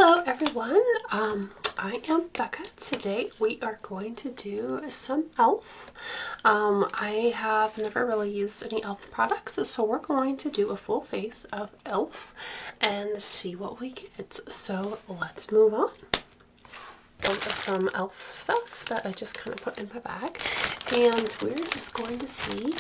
Hello everyone, I am Becca. Today we are going to do some e.l.f. I have never really used any e.l.f. products, so we're going to do a full face of e.l.f. and see what we get. So let's move on. Some e.l.f. stuff that I just kind of put in my bag, and we're just going to see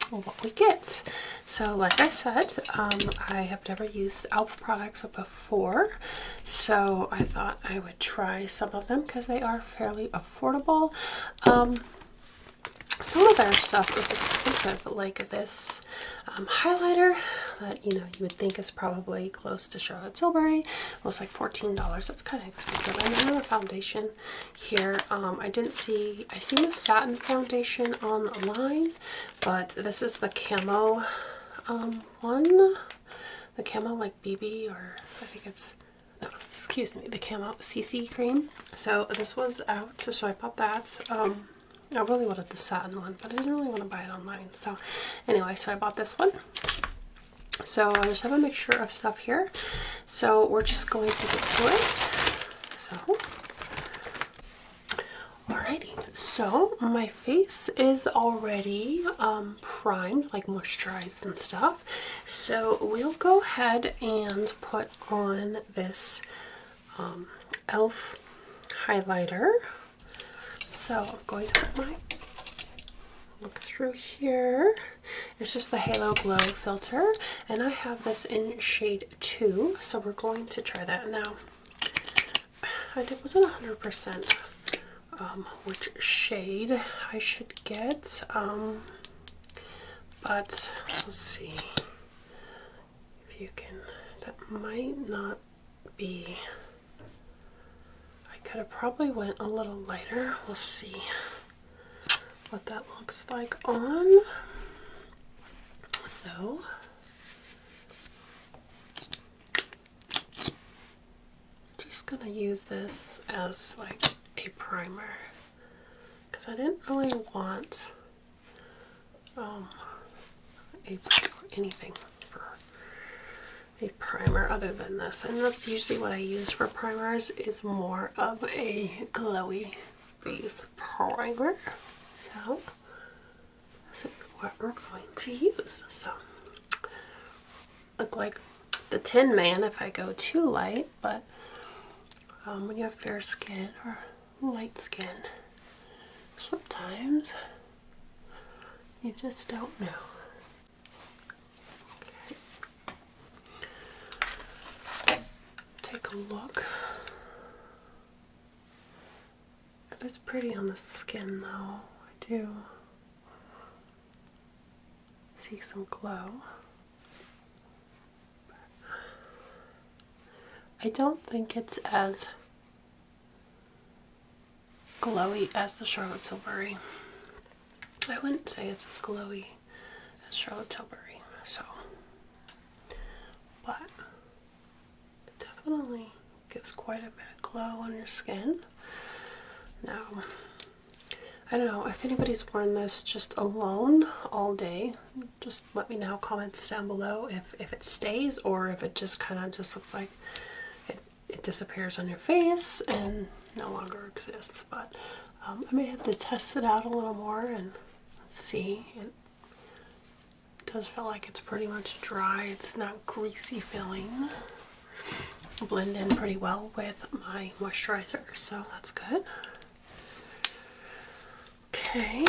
what we get. So like I said, I have never used e.l.f. products before, so I thought I would try some of them because they are fairly affordable. Some of their stuff is expensive, like this highlighter that you would think is probably close to Charlotte Tilbury was like $14. That's kind of expensive. And another foundation here. I seen the satin foundation online, but this is the Camo one, the Camo like BB, or I think it's the Camo CC cream. So this was out, so I bought that. I really wanted the satin one, but I didn't really want to buy it online. So anyway, so I bought this one. So I just have a mixture of stuff here. So we're just going to get to it. So, alrighty. So my face is already primed, like moisturized and stuff. So we'll go ahead and put on this e.l.f. highlighter. So I'm going to put my look through here. It's just the Halo Glow filter, and I have this in shade 2, so we're going to try that now. I wasn't 100% which shade I should get, but we'll see if you can. That might not be. Could have probably went a little lighter. We'll see what that looks like on. So just gonna use this as like a primer because I didn't really want anything for a primer other than this, and that's usually what I use for primers, is more of a glowy base primer. So this is what we're going to use. So look like the Tin Man if I go too light, but when you have fair skin or light skin, sometimes you just don't know. Take a look. It's pretty on the skin though. I do see some glow. I don't think it's as glowy as the Charlotte Tilbury. I wouldn't say it's as glowy as Charlotte Tilbury, so, but definitely gives quite a bit of glow on your skin. Now, I don't know if anybody's worn this just alone all day. Just let me know, comments down below if it stays or if it just kind of just looks like it disappears on your face and no longer exists. But I may have to test it out a little more and see. It does feel like it's pretty much dry. It's not greasy feeling. Blend in pretty well with my moisturizer, so that's good. Okay,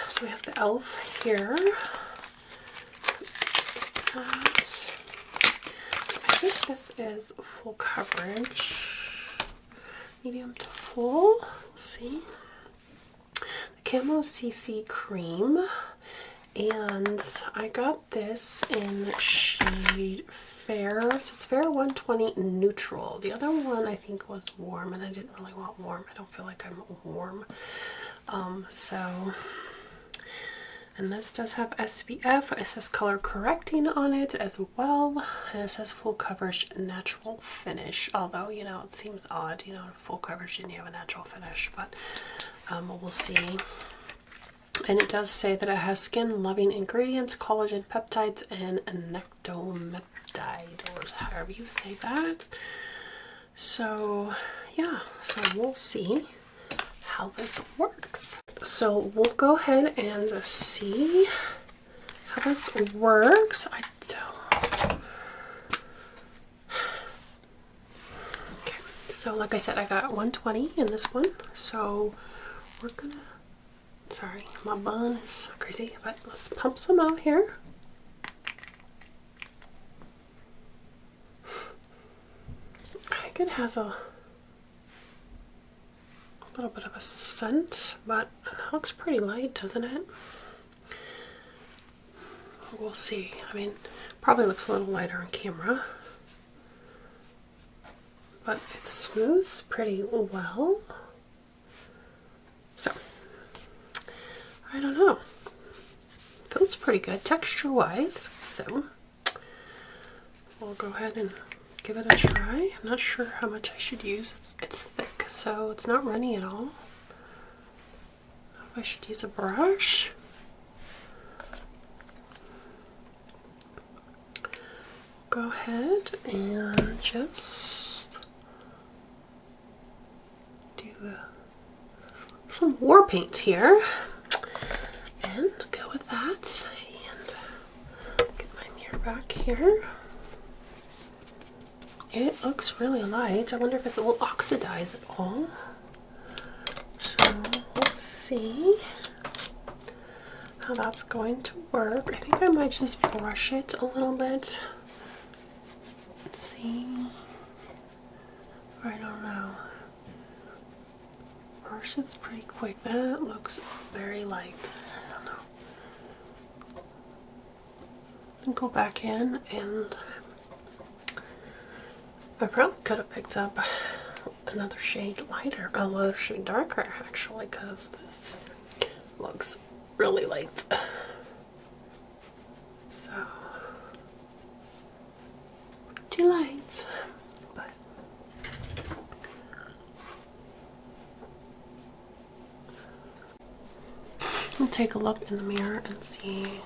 so we have the e.l.f. here. I think this is full coverage, medium to full. Let's see. The Camo CC cream, and I got this in shade Fair, so it's Fair 120 Neutral. The other one I think was warm, and I didn't really want warm. I don't feel like I'm warm. And this does have SPF. It says color correcting on it as well, and it says full coverage natural finish. Although, it seems odd, full coverage and you have a natural finish, but we'll see. And it does say that it has skin-loving ingredients, collagen peptides, and nectomeptide, or however you say that. So yeah, so we'll see how this works. So we'll go ahead and see how this works. I don't. Okay, so like I said, I got 120 in this one. So we're gonna, sorry, my bun is crazy, but let's pump some out here. I think it has a little bit of a scent, but it looks pretty light, doesn't it? We'll see. I mean, probably looks a little lighter on camera, but it smooths pretty well. So, I don't know. Feels pretty good texture wise. So, we'll go ahead and give it a try. I'm not sure how much I should use. It's thick, so it's not runny at all. I don't know if I should use a brush. Go ahead and just do some war paint here and go with that and get my mirror back here. It looks really light. I wonder if it will oxidize at all. So let's see how that's going to work. I think I might just brush it a little bit. Let's see. I don't know. Brush is pretty quick. That looks very light. I don't know. And go back in, and I probably could have picked up another shade lighter, another shade darker actually, because this looks really light. So, too light, but I'll take a look in the mirror and see.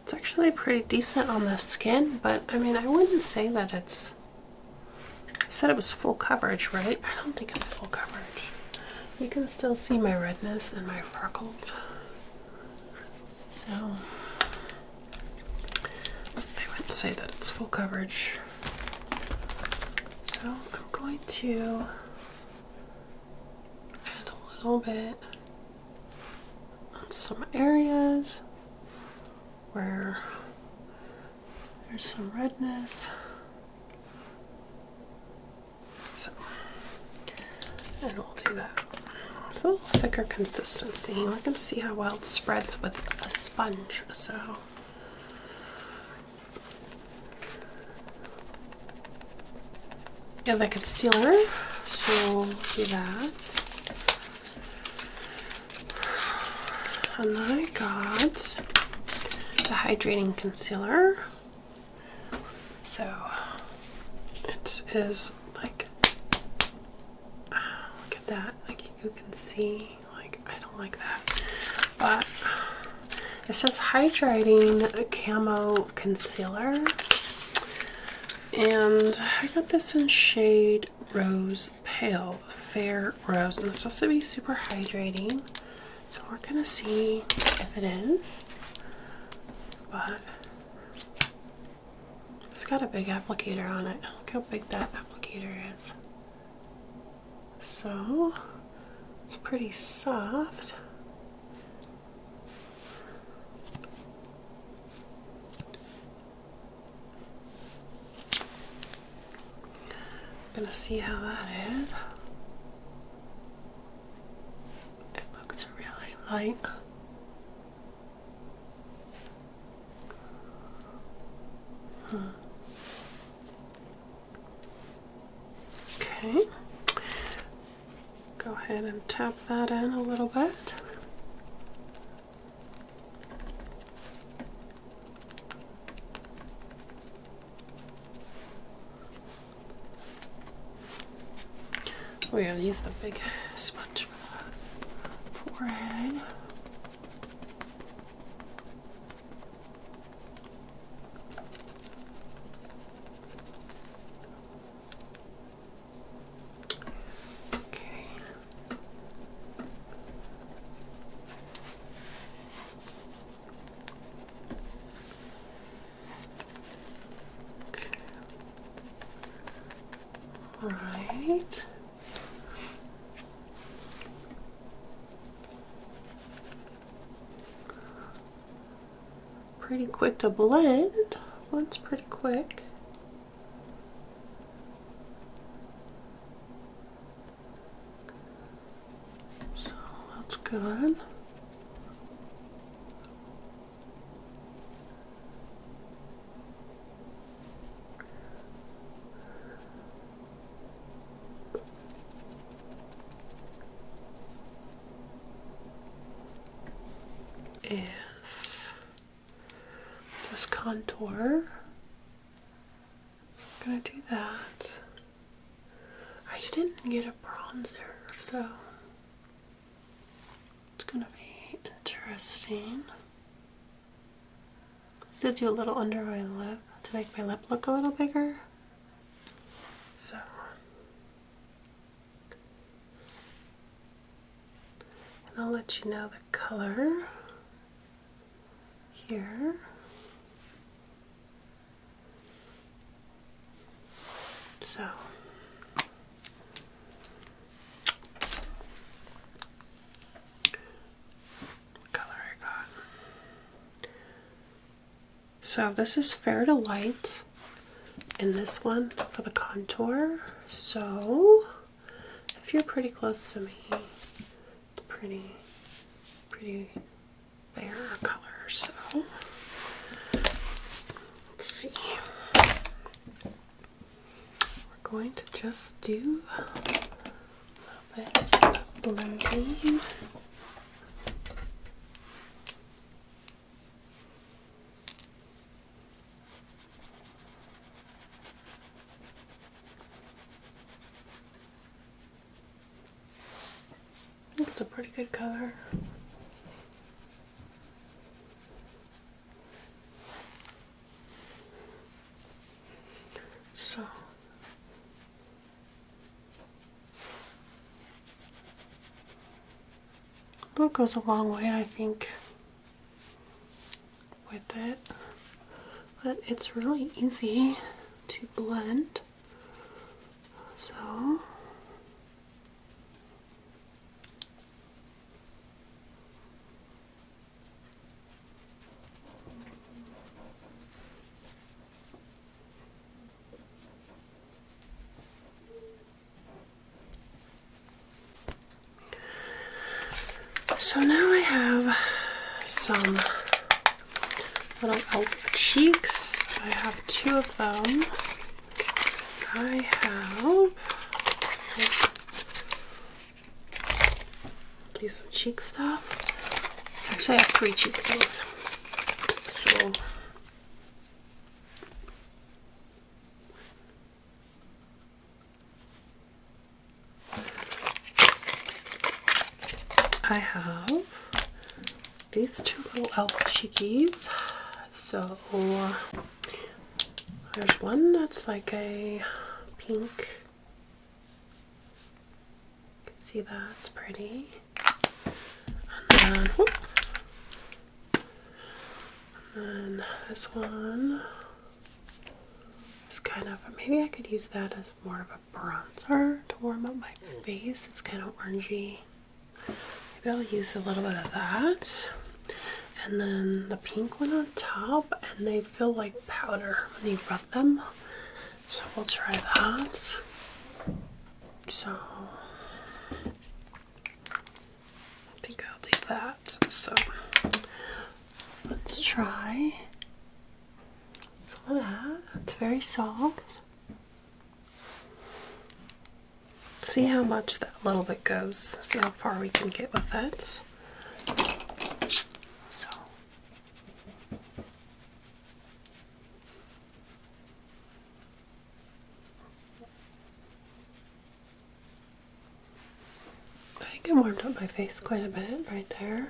It's actually pretty decent on the skin, but I mean, I wouldn't say that it's, I said it was full coverage, right? I don't think it's full coverage. You can still see my redness and my freckles. So, I wouldn't say that it's full coverage. So, I'm going to add a little bit on some areas where there's some redness. So, and we'll do that. It's a little thicker consistency. I can see how well it spreads with a sponge. So, yeah, the concealer. So we'll do that. And then I got the hydrating concealer. So it is like, look at that, like you can see, like I don't like that, but it says hydrating camo concealer, and I got this in shade Rose Pale, Fair Rose, and it's supposed to be super hydrating, so we're gonna see if it is. But it's got a big applicator on it. Look how big that applicator is. So it's pretty soft. Gonna see how that is. It looks really light. Okay, go ahead and tap that in a little bit. We gotta use the big sponge for the forehead. right. Pretty quick to blend. Blends pretty quick. So that's good. Is this contour. I'm gonna do that. I didn't get a bronzer, so it's gonna be interesting. To do a little under my lip to make my lip look a little bigger. So and I'll let you know the color here. So what color I got. So this is Fair to Light in this one for the contour. So if you're pretty close to me, it's pretty fair color. So let's see. We're going to just do a little bit of blending. It's a pretty good color. So blue goes a long way, I think, with it, but it's really easy to blend. So now I have some little elf cheeks. I have two of them. I have, do some cheek stuff. Actually, I have three cheek things. So I have these two little elf cheekies. So there's one that's like a pink. You can see that's pretty. And then, whoop. And then this one is kind of, maybe I could use that as more of a bronzer to warm up my face. It's kind of orangey. Maybe I'll use a little bit of that. And then the pink one on top, and they feel like powder when you rub them. So we'll try that. So I think I'll do that. So let's try some of that. It's very soft. See how much that little bit goes. See how far we can get with it. So I think I warmed up my face quite a bit right there.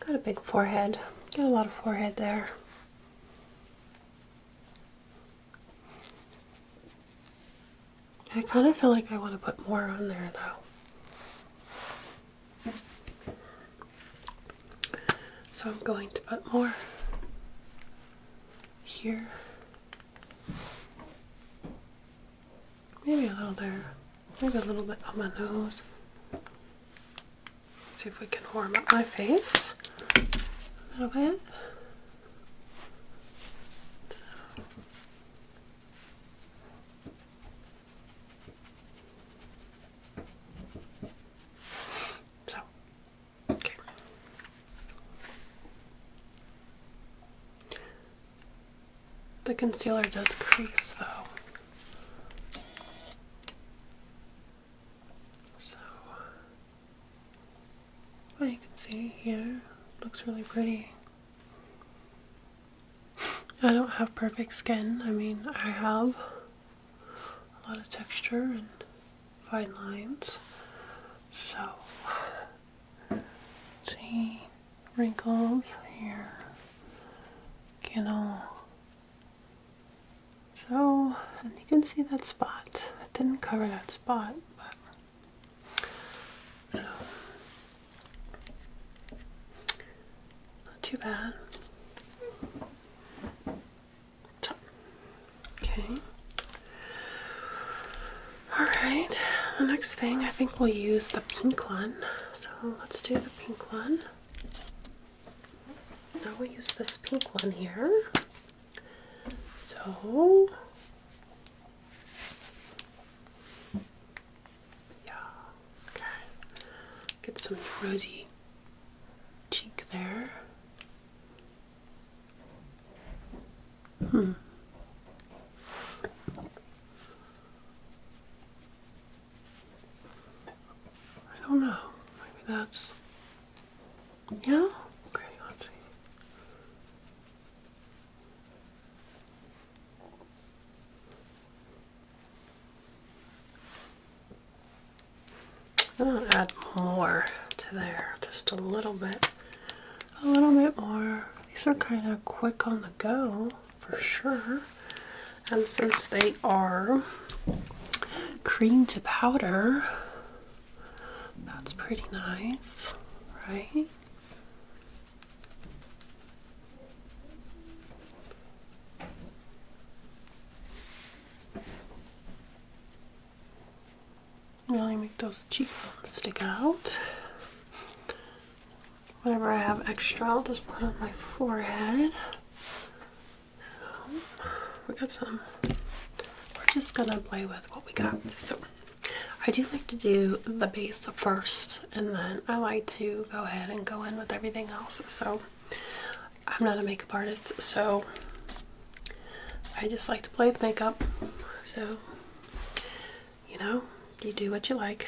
Got a big forehead. Got a lot of forehead there. I kind of feel like I want to put more on there though. So I'm going to put more here. Maybe a little there. Maybe a little bit on my nose. See if we can warm up my face a little bit. Okay. The concealer does crease though. You can see here, looks really pretty. I don't have perfect skin. I mean, I have a lot of texture and fine lines. So, see, wrinkles here, so, and you can see that spot. I didn't cover that spot, but so. Too bad. Okay. Alright, the next thing, I think we'll use the pink one. So let's do the pink one. Now we'll use this pink one here. So, yeah, okay. Get some rosy cheek there. I don't know. Maybe that's... Yeah? Okay, let's see. I'm gonna add more to there. Just a little bit. A little bit more. These are kind of quick on the go. For sure. And since they are cream to powder, that's pretty nice, right? Really make those cheekbones stick out. Whenever I have extra, I'll just put on my forehead. We got some. We're just gonna play with what we got. So I do like to do the base first, and then I like to go ahead and go in with everything else. So I'm not a makeup artist, so I just like to play with makeup. So, you know, you do what you like.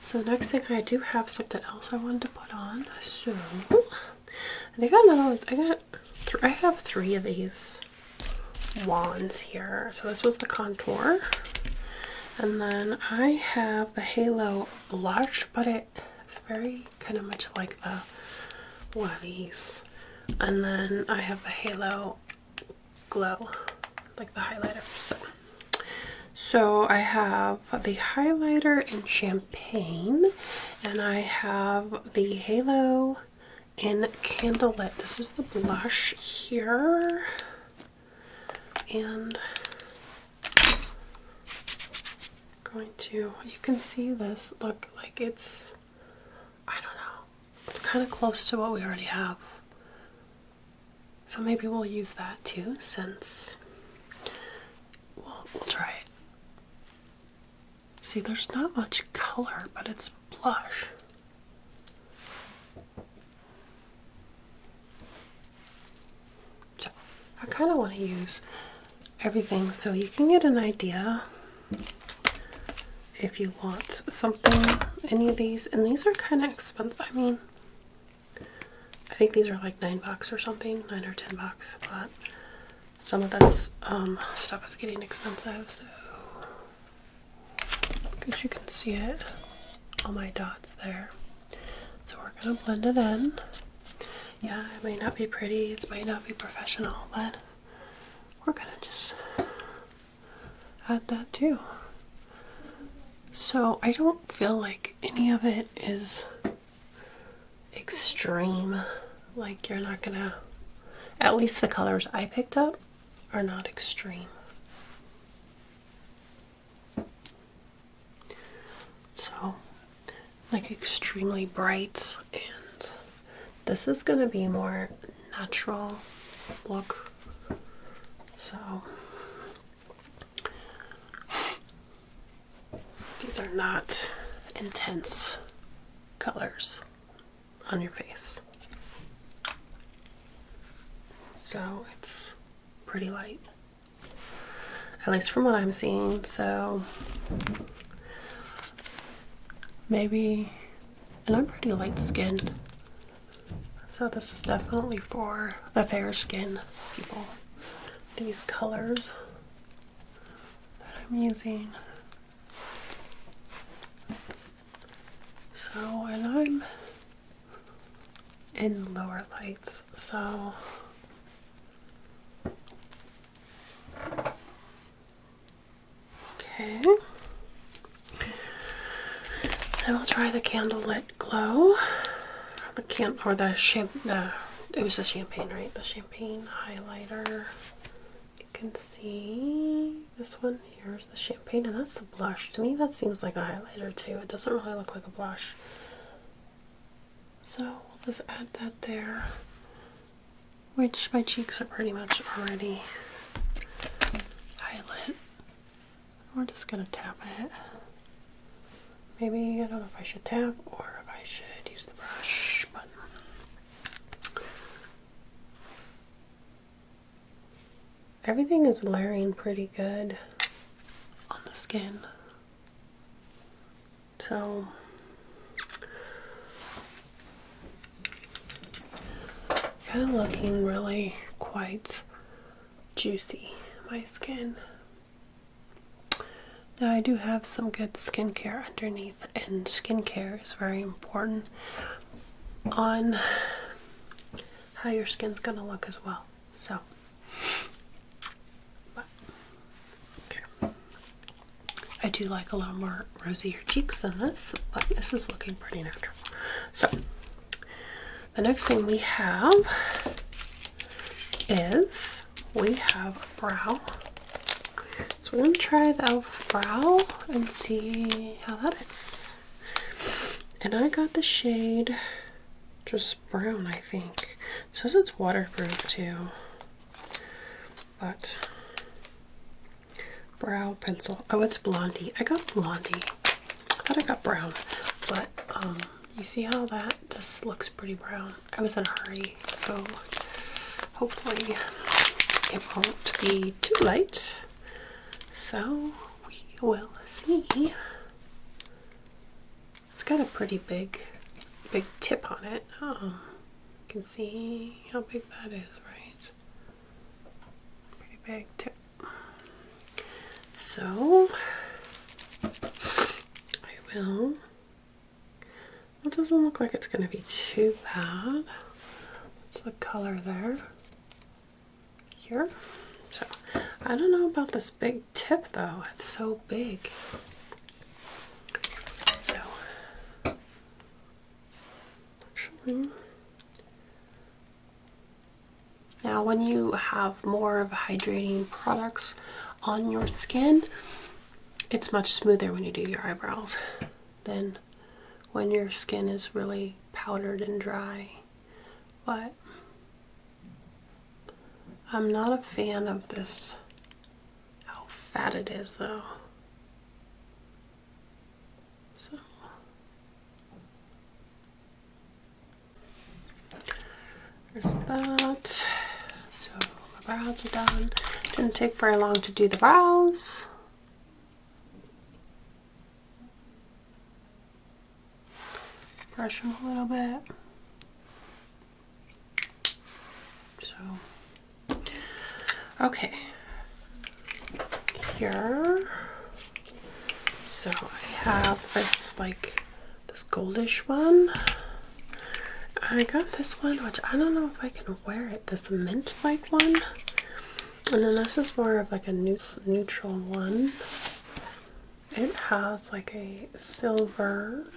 So the next thing, I do have something else I wanted to put on. So I have 3 of these wands here. So this was the contour, and then I have the Halo blush, but it's very kind of much like the one of these, and then I have the Halo Glow, like the highlighter. So I have the highlighter in Champagne, and I have the Halo in Candlelight. This is the blush here, and going to, you can see this look like it's, I don't know, it's kind of close to what we already have. So maybe we'll use that too, since we'll try it. See, there's not much color, but it's blush. So I kind of want to use everything so you can get an idea if you want something, any of these. And these are kind of expensive. I mean, I think these are like $9 or something, 9 or 10 bucks, but some of this stuff is getting expensive, so because you can see it, all my dots there. So we're gonna blend it in. Yeah, it may not be pretty, it might not be professional, but we're gonna just had that too. So I don't feel like any of it is extreme. Like you're not gonna, at least the colors I picked up are not extreme. So like extremely bright, and this is gonna be more natural look. So these are not intense colors on your face. So it's pretty light, at least from what I'm seeing. So maybe, and I'm pretty light skinned, so this is definitely for the fair skin people. These colors that I'm using. So, and I'm in lower lights, so okay. I will try the Candlelit Glow, it was the champagne, right? The champagne highlighter. You can see this one. Here's the champagne, and that's the blush. To me, that seems like a highlighter too. It doesn't really look like a blush. So we'll just add that there, which my cheeks are pretty much already highlight. We're just gonna tap it. Maybe, I don't know if I should tap or if I should use the brush, but everything is layering pretty good on the skin. So kind of looking really quite juicy, my skin. Now I do have some good skincare underneath, and skincare is very important on how your skin's gonna look as well. So, but, okay. I do like a lot more rosier cheeks than this, but this is looking pretty natural. So, the next thing we have is we have brow. So we're going to try the e.l.f. brow and see how that is. And I got the shade just brown, I think. It says it's waterproof too. But brow pencil. Oh, it's blondie. I got blondie. I thought I got brown. But you see how this looks pretty brown. I was in a hurry, so hopefully it won't be too light. So we will see. It's got a pretty big tip on it. You can see how big that is, right? Pretty big tip. So I will. It doesn't look like it's going to be too bad. What's the color there? Here. So, I don't know about this big tip though. It's so big. So, actually, now when you have more of hydrating products on your skin, it's much smoother when you do your eyebrows than when your skin is really powdered and dry. But I'm not a fan of this, how fat it is though. So there's that. So my brows are done. Didn't take very long to do the brows. Brush them a little bit. So, okay. Here. So I have this this goldish one. I got this one, which I don't know if I can wear it. This mint-like one. And then this is more of like a neutral one. It has like a silver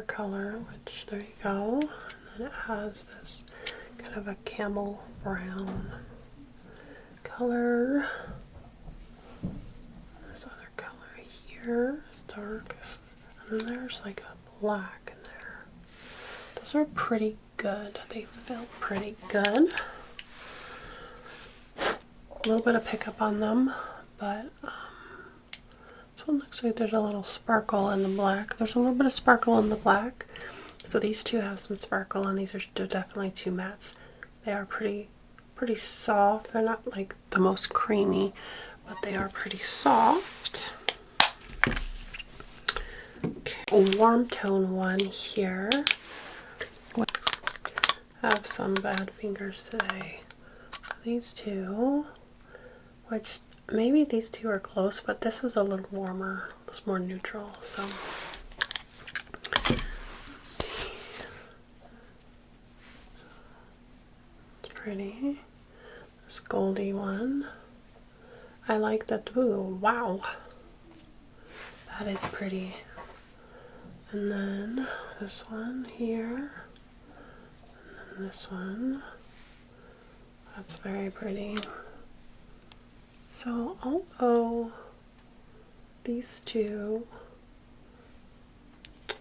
color, which there you go. And then it has this kind of a camel brown color. This other color here is dark. And then there's like a black in there. Those are pretty good. They feel pretty good. A little bit of pickup on them, but this one looks like there's a little sparkle in the black. There's a little bit of sparkle in the black. So these two have some sparkle, and these are definitely two mattes. They are pretty soft. They're not like the most creamy, but they are pretty soft. Okay, a warm tone one here. I have some bad fingers today. These two, which maybe these two are close, but this is a little warmer. It's more neutral, so let's see. So, it's pretty. This goldy one. I like that. Ooh, wow. That is pretty. And then this one here. And then this one. That's very pretty. So although these two, I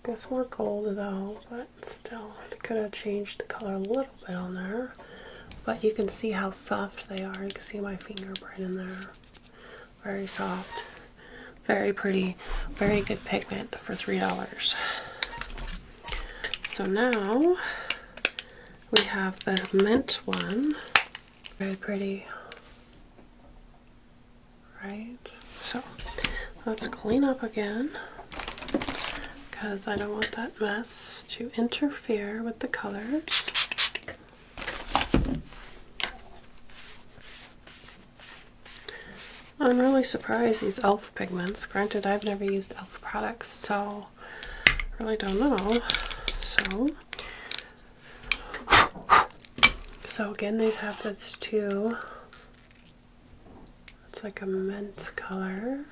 guess more gold though, but still, they could have changed the color a little bit on there. But you can see how soft they are. You can see my finger right in there. Very soft. Very pretty. Very good pigment for $3. So now we have the mint one. Very pretty. Right? So let's clean up again, because I don't want that mess to interfere with the colors. I'm really surprised these e.l.f. pigments. Granted, I've never used e.l.f. products, so I really don't know. So again, these have this too. It's like a mint color.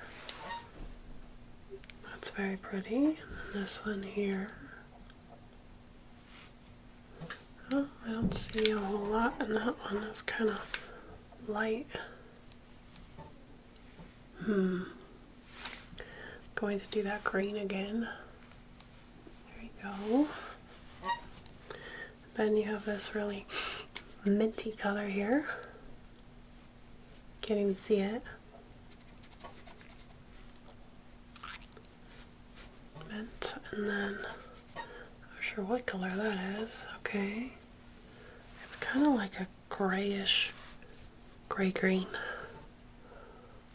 That's very pretty. And then this one here. Oh, I don't see a whole lot in that one. It's kind of light. Going to do that green again. There you go. Then you have this really minty color here. Can't even see it. Mint, and then I'm not sure what color that is. Okay. It's kind of like a grayish gray green.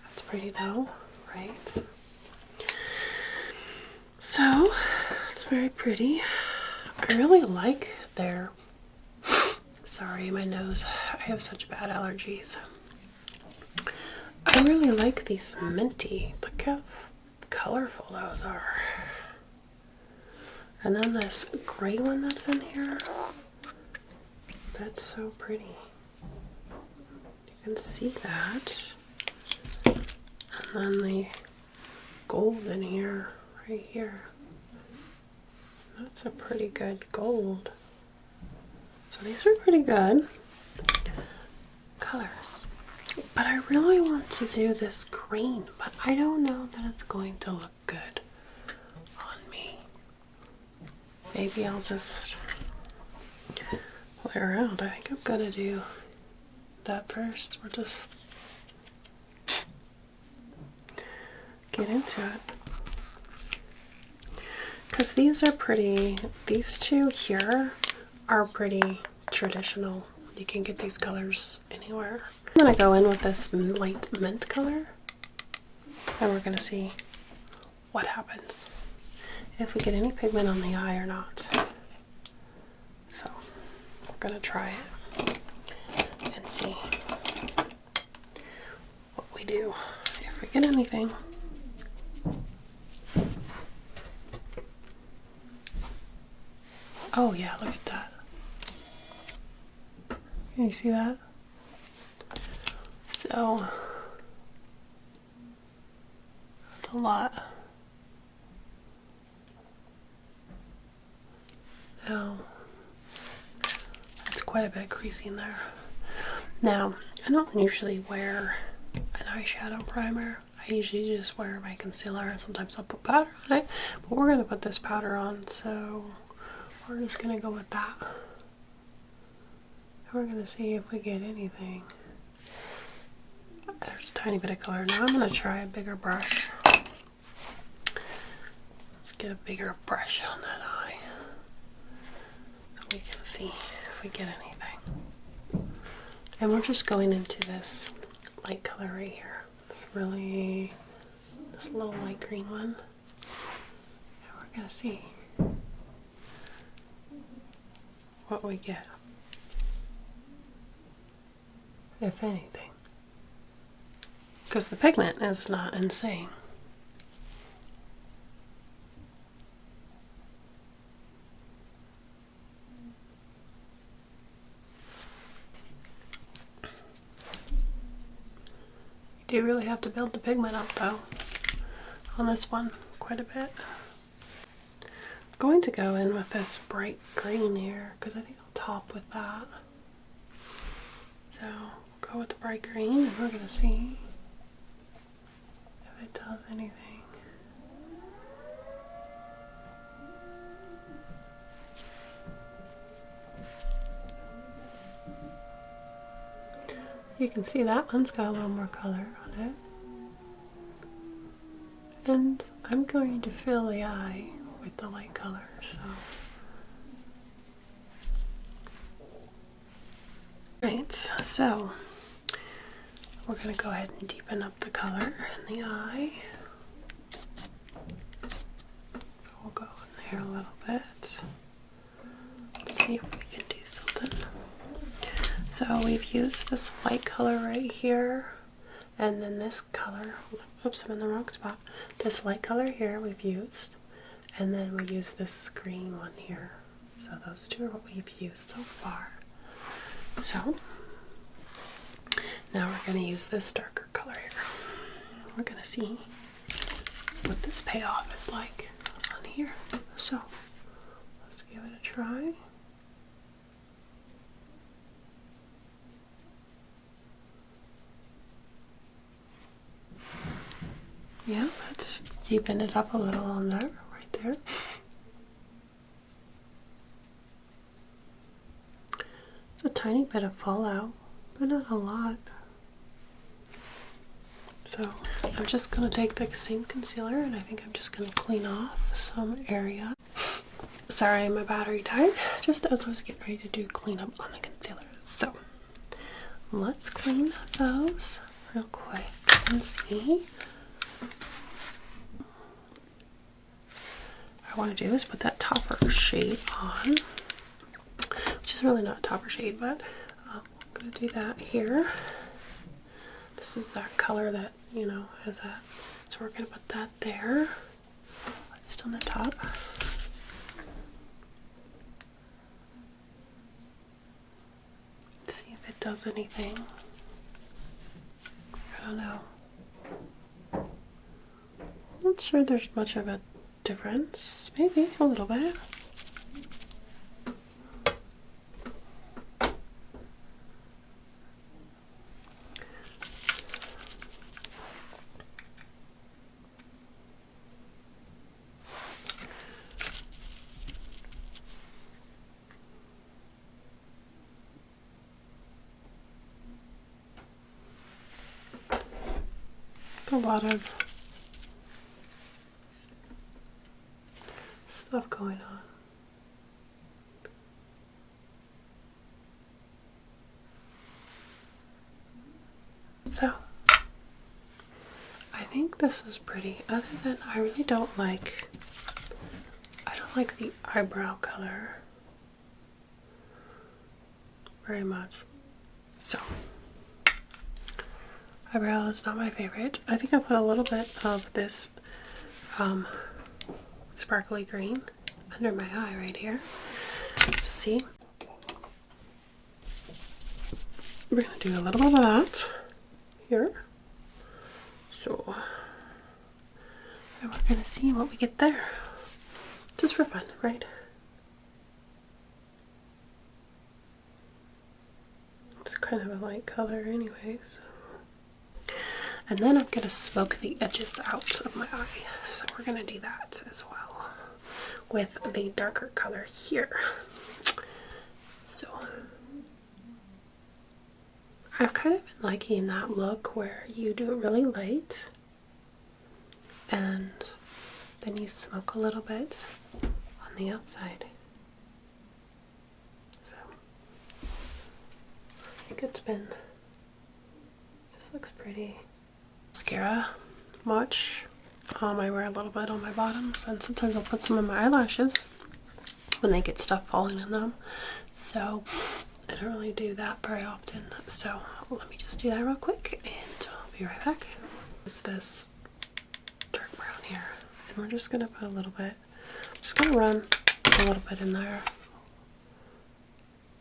That's pretty though, right? So it's very pretty. I really like their, sorry, my nose, I have such bad allergies. I really like these minty. Look how colorful those are. And then this gray one that's in here, that's so pretty. You can see that. And then the gold in here, right here. That's a pretty good gold. So these are pretty good colors. But I really want to do this green, but I don't know that it's going to look good on me. Maybe I'll just play around. I think I'm gonna do that first. We'll just get into it. Because these are pretty, these two here are pretty traditional. You can get these colors anywhere. I'm gonna go in with this light mint color, and we're gonna see what happens, if we get any pigment on the eye or not. So we're gonna try it and see what we do, if we get anything. Oh yeah, look at that. Can you see that? So that's a lot. Now, that's quite a bit of creasing there. Now, I don't usually wear an eyeshadow primer. I usually just wear my concealer, and sometimes I'll put powder on it, but we're going to put this powder on, so we're just going to go with that. And we're going to see if we get anything. There's a tiny bit of color. Now I'm going to try a bigger brush. Let's get a bigger brush on that eye so we can see if we get anything. And we're just going into this light color right here. This little light green one. And we're going to see what we get, if anything. Because the pigment is not insane. You do really have to build the pigment up though on this one quite a bit. I'm going to go in with this bright green here because I think I'll top with that. So go with the bright green and we're going to see if it does anything. You can see that one's got a little more color on it. And I'm going to fill the eye with the light color, so. Right, so we're going to go ahead and deepen up the color in the eye. We'll go in there a little bit. Let's see if we can do something. So we've used this white color right here, and then this color, oops, I'm in the wrong spot. This light color here we've used, and then we use this green one here. So those two are what we've used so far. So now we're going to use this darker color here. We're going to see what this payoff is like on here. So let's give it a try. Yeah, let's deepen it up a little on there, right there. It's a tiny bit of fallout, but not a lot. So I'm just going to take the same concealer and I think I'm just going to clean off some area. Sorry, my battery died just as I was getting ready to do cleanup on the concealer. So let's clean those real quick and see. What I want to do is put that topper shade on, which is really not a topper shade, but I'm going to do that here. This is that color that, you know, has that. So we're going to put that there, just on the top. See if it does anything. I don't know. Not sure there's much of a difference. Maybe a little bit. A lot of stuff going on. So I think this is pretty, other than I really don't like the eyebrow color very much. So eyebrow is not my favorite. I think I put a little bit of this sparkly green under my eye right here. So see? we're going to do a little bit of that here. So, and we're going to see what we get there. Just for fun, right? It's kind of a light color anyway, so. And then I'm going to smoke the edges out of my eye. So we're going to do that as well with the darker color here. So I've kind of been liking that look where you do it really light and then you smoke a little bit on the outside. So I think it's been, just looks pretty. Mascara much. I wear a little bit on my bottoms, and sometimes I'll put some in my eyelashes when they get stuff falling in them. So I don't really do that very often. So let me just do that real quick and I'll be right back. Is this dark brown here, and we're just gonna put a little bit. I'm just gonna run a little bit in there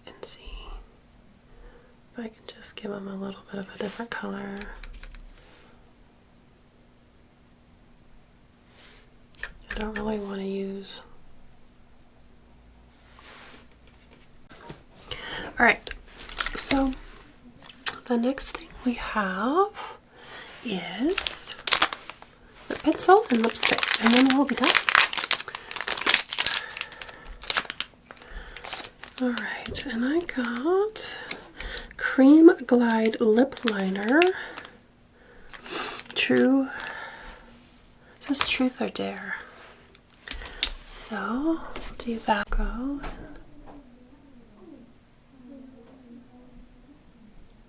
and see if I can just give them a little bit of a different color. I don't really want to use. Alright, so the next thing we have is the pencil and lipstick, and then we'll be done. Alright, and I got Cream Glide Lip Liner. Just Truth or Dare. So, we'll do that. Go.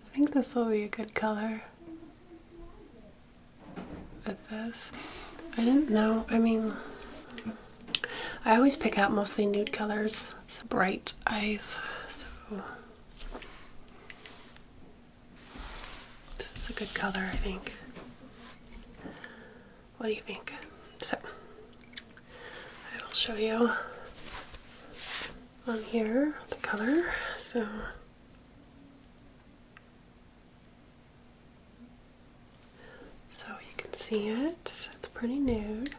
I think this will be a good color with this. I didn't know. I mean, I always pick out mostly nude colors. So bright eyes. So this is a good color, I think. What do you think? So I will show you on here the color. So you can see it. It's pretty nude.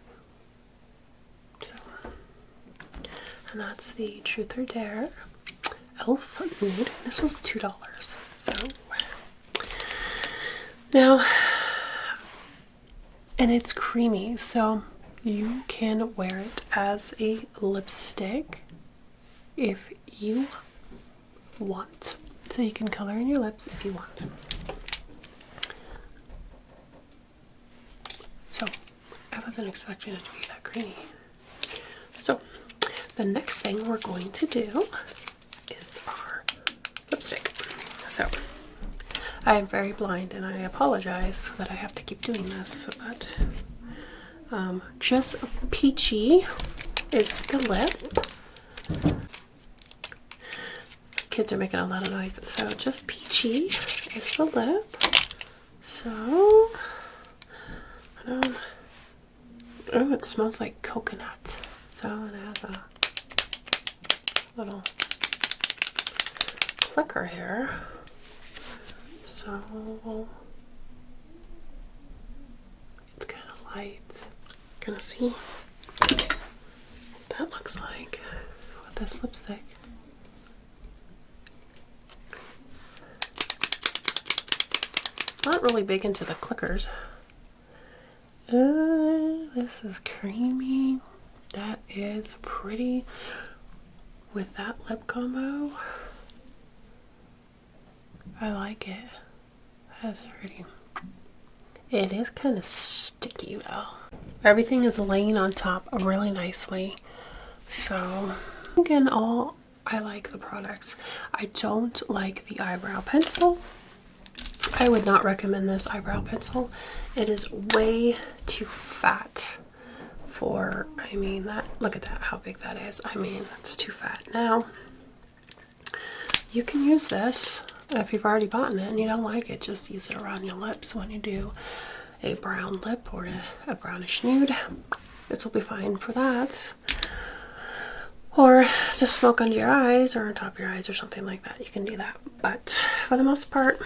So, and that's the Truth or Dare Elf Nude. This was $2. So now, and it's creamy, so you can wear it as a lipstick if you want. So you can color in your lips if you want. So I wasn't expecting it to be that creamy. So the next thing we're going to do is our lipstick. So I am very blind and I apologize that I have to keep doing this, but just Peachy is the lip. Kids are making a lot of noise. So just Peachy is the lip. So oh, it smells like coconut. So it has a little clicker here. So it's kind of light. Gonna see what that looks like with this lipstick. Not really big into the clickers. This is creamy. That is pretty with that lip combo. I like it. That's pretty. It is kind of sticky though. Everything is laying on top really nicely. So again, I like the products. I don't like the eyebrow pencil. I would not recommend this eyebrow pencil. It is way too fat for, I mean, that, look at that, how big that is. I mean, it's too fat. Now, you can use this if you've already bought it and you don't like it, just use it around your lips when you do a brown lip or a brownish nude. This will be fine for that. or just smoke under your eyes or on top of your eyes or something like that. You can do that. But for the most part,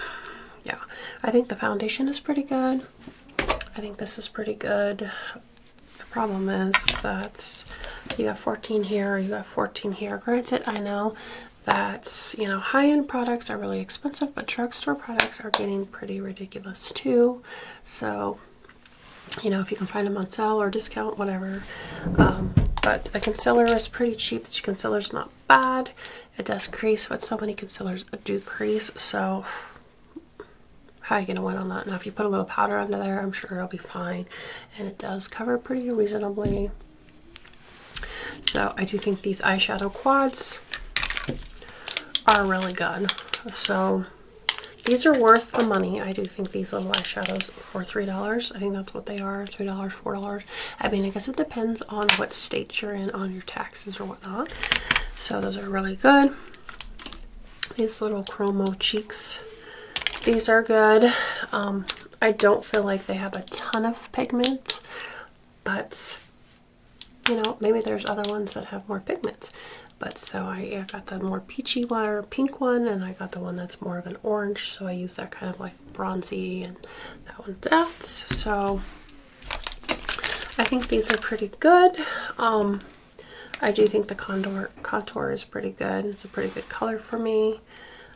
yeah, I think the foundation is pretty good. I think this is pretty good. The problem is that you got 14 here, you got 14 here. Granted, I know that, you know, high-end products are really expensive, but drugstore products are getting pretty ridiculous too. So, you know, if you can find them on sale or discount, whatever. But the concealer is pretty cheap. The concealer's not bad. It does crease, but so many concealers do crease. So how are you gonna win on that? Now, if you put a little powder under there, I'm sure it'll be fine. And it does cover pretty reasonably. So I do think these eyeshadow quads are really good. So these are worth the money. I do think these little eyeshadows for $3. I think that's what they are, $3, $4. I mean, I guess it depends on what state you're in on your taxes or whatnot. So those are really good. These little chromo cheeks, these are good. I don't feel like they have a ton of pigment, but you know, maybe there's other ones that have more pigments. But so I got the more peachy one or pink one, and I got the one that's more of an orange. So I use that kind of like bronzy, and that one that. So I think these are pretty good. I do think the contour is pretty good. It's a pretty good color for me,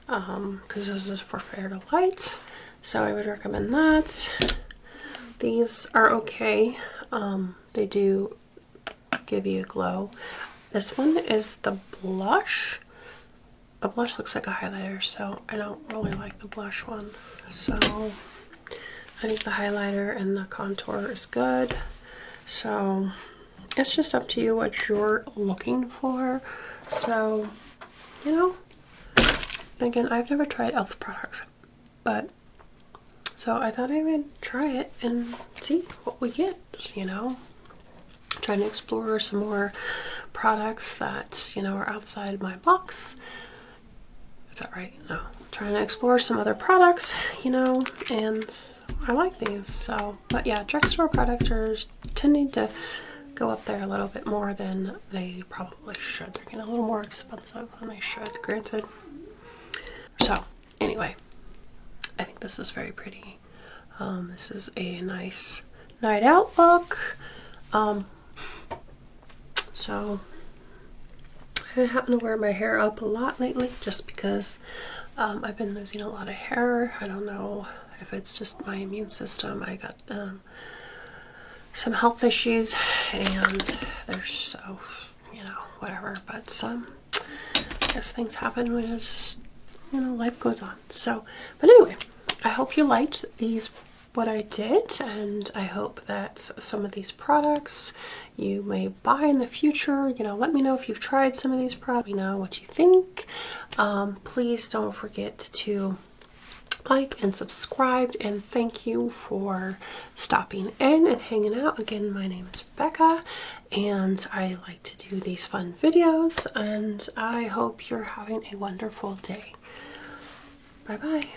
because this is for fair to light. So I would recommend that. These are okay. They do give you a glow. This one is the blush. The blush looks like a highlighter, so I don't really like the blush one. So I think the highlighter and the contour is good. So it's just up to you what you're looking for. So, you know, again, I've never tried e.l.f. products, but so I thought I would try it and see what we get, you know. Trying to explore some more products that, you know, are outside my box. Is that right? No. Trying to explore some other products, you know, and I like these. So, but yeah, drugstore products are tending to go up there a little bit more than they probably should. They're getting a little more expensive than they should, granted. So, anyway, I think this is very pretty. This is a nice night out look. So I happen to wear my hair up a lot lately just because I've been losing a lot of hair. I don't know if it's just my immune system. I got some health issues, and there's so, you know, whatever. But I guess things happen when it's just, you know, life goes on. So, but anyway, I hope you liked these, what I did, and I hope that some of these products you may buy in the future. You know, let me know if you've tried some of these products. Let me know what you think. Please don't forget to like and subscribe, and thank you for stopping in and hanging out. Again, my name is Becca, and I like to do these fun videos, and I hope you're having a wonderful day. Bye bye.